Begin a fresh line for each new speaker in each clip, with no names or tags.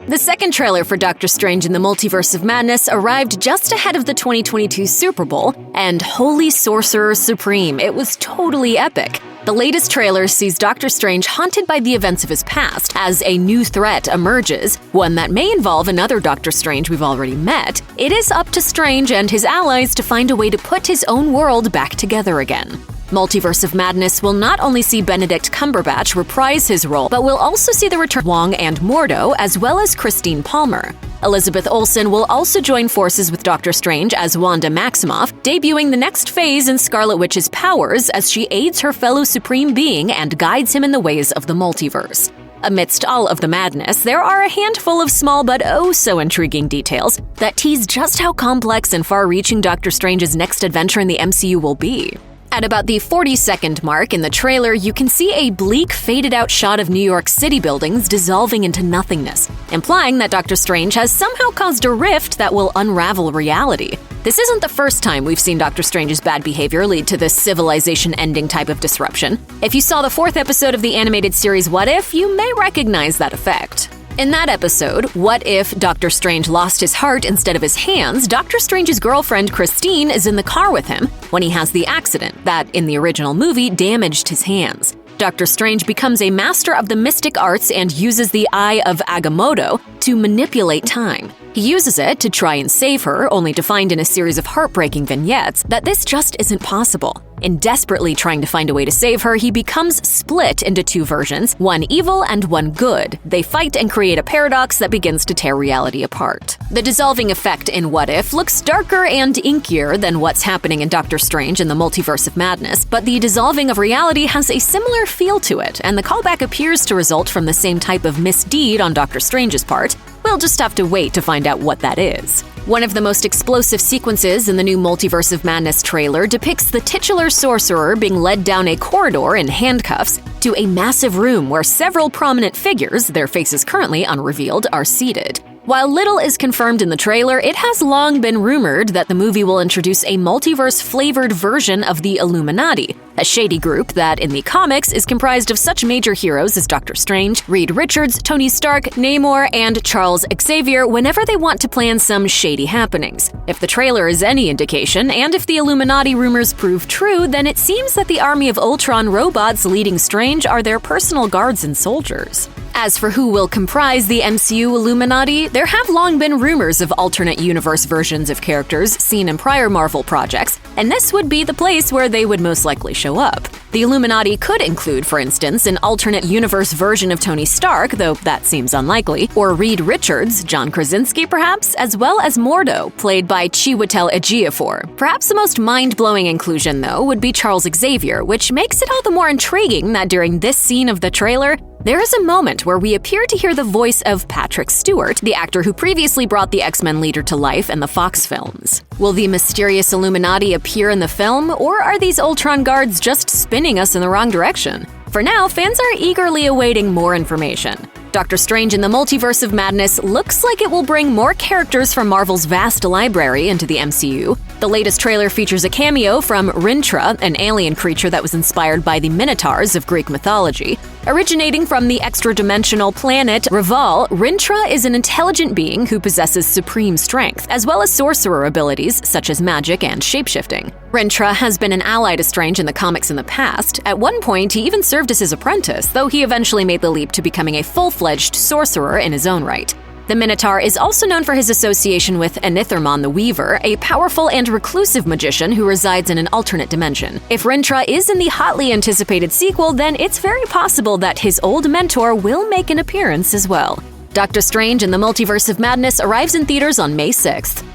The second trailer for Doctor Strange in the Multiverse of Madness arrived just ahead of the 2022 Super Bowl, and holy sorcerer supreme, it was totally epic. The latest trailer sees Doctor Strange haunted by the events of his past as a new threat emerges, one that may involve another Doctor Strange we've already met. It is up to Strange and his allies to find a way to put his own world back together again. Multiverse of Madness will not only see Benedict Cumberbatch reprise his role, but will also see the return of Wong and Mordo, as well as Christine Palmer. Elizabeth Olsen will also join forces with Doctor Strange as Wanda Maximoff, debuting the next phase in Scarlet Witch's powers as she aids her fellow Supreme Being and guides him in the ways of the multiverse. Amidst all of the madness, there are a handful of small but oh-so-intriguing details that tease just how complex and far-reaching Doctor Strange's next adventure in the MCU will be. At about the 40-second mark in the trailer, you can see a bleak, faded-out shot of New York City buildings dissolving into nothingness, implying that Doctor Strange has somehow caused a rift that will unravel reality. This isn't the first time we've seen Doctor Strange's bad behavior lead to this civilization-ending type of disruption. If you saw the 4th episode of the animated series What If, you may recognize that effect. In that episode, What If Doctor Strange Lost His Heart Instead of His Hands, Doctor Strange's girlfriend Christine is in the car with him when he has the accident that, in the original movie, damaged his hands. Doctor Strange becomes a master of the mystic arts and uses the Eye of Agamotto to manipulate time. He uses it to try and save her, only to find in a series of heartbreaking vignettes that this just isn't possible. In desperately trying to find a way to save her, he becomes split into two versions, one evil and one good. They fight and create a paradox that begins to tear reality apart. The dissolving effect in What If looks darker and inkier than what's happening in Doctor Strange in the Multiverse of Madness, but the dissolving of reality has a similar feel to it, and the callback appears to result from the same type of misdeed on Doctor Strange's part. We'll just have to wait to find out what that is. One of the most explosive sequences in the new Multiverse of Madness trailer depicts the titular sorcerer being led down a corridor in handcuffs to a massive room where several prominent figures, their faces currently unrevealed, are seated. While little is confirmed in the trailer, it has long been rumored that the movie will introduce a multiverse-flavored version of the Illuminati, a shady group that, in the comics, is comprised of such major heroes as Doctor Strange, Reed Richards, Tony Stark, Namor, and Charles Xavier whenever they want to plan some shady happenings. If the trailer is any indication, and if the Illuminati rumors prove true, then it seems that the army of Ultron robots leading Strange are their personal guards and soldiers. As for who will comprise the MCU Illuminati, there have long been rumors of alternate universe versions of characters seen in prior Marvel projects, and this would be the place where they would most likely show up. The Illuminati could include, for instance, an alternate universe version of Tony Stark, though that seems unlikely, or Reed Richards, John Krasinski perhaps, as well as Mordo, played by Chiwetel Ejiofor. Perhaps the most mind-blowing inclusion, though, would be Charles Xavier, which makes it all the more intriguing that during this scene of the trailer, there is a moment where we appear to hear the voice of Patrick Stewart, the actor who previously brought the X-Men leader to life in the Fox films. Will the mysterious Illuminati appear in the film, or are these Ultron guards just spinning us in the wrong direction? For now, fans are eagerly awaiting more information. Doctor Strange in the Multiverse of Madness looks like it will bring more characters from Marvel's vast library into the MCU. The latest trailer features a cameo from Rintra, an alien creature that was inspired by the Minotaurs of Greek mythology. Originating from the extra-dimensional planet Raval, Rintra is an intelligent being who possesses supreme strength, as well as sorcerer abilities such as magic and shapeshifting. Rintra has been an ally to Strange in the comics in the past. At one point, he even served as his apprentice, though he eventually made the leap to becoming a full-fledged sorcerer in his own right. The Minotaur is also known for his association with Enitharmon the Weaver, a powerful and reclusive magician who resides in an alternate dimension. If Rintra is in the hotly anticipated sequel, then it's very possible that his old mentor will make an appearance as well. Doctor Strange in the Multiverse of Madness arrives in theaters on May 6th.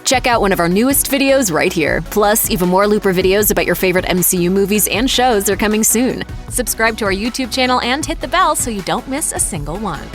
Check out one of our newest videos right here. Plus, even more Looper videos about your favorite MCU movies and shows are coming soon. Subscribe to our YouTube channel and hit the bell so you don't miss a single one.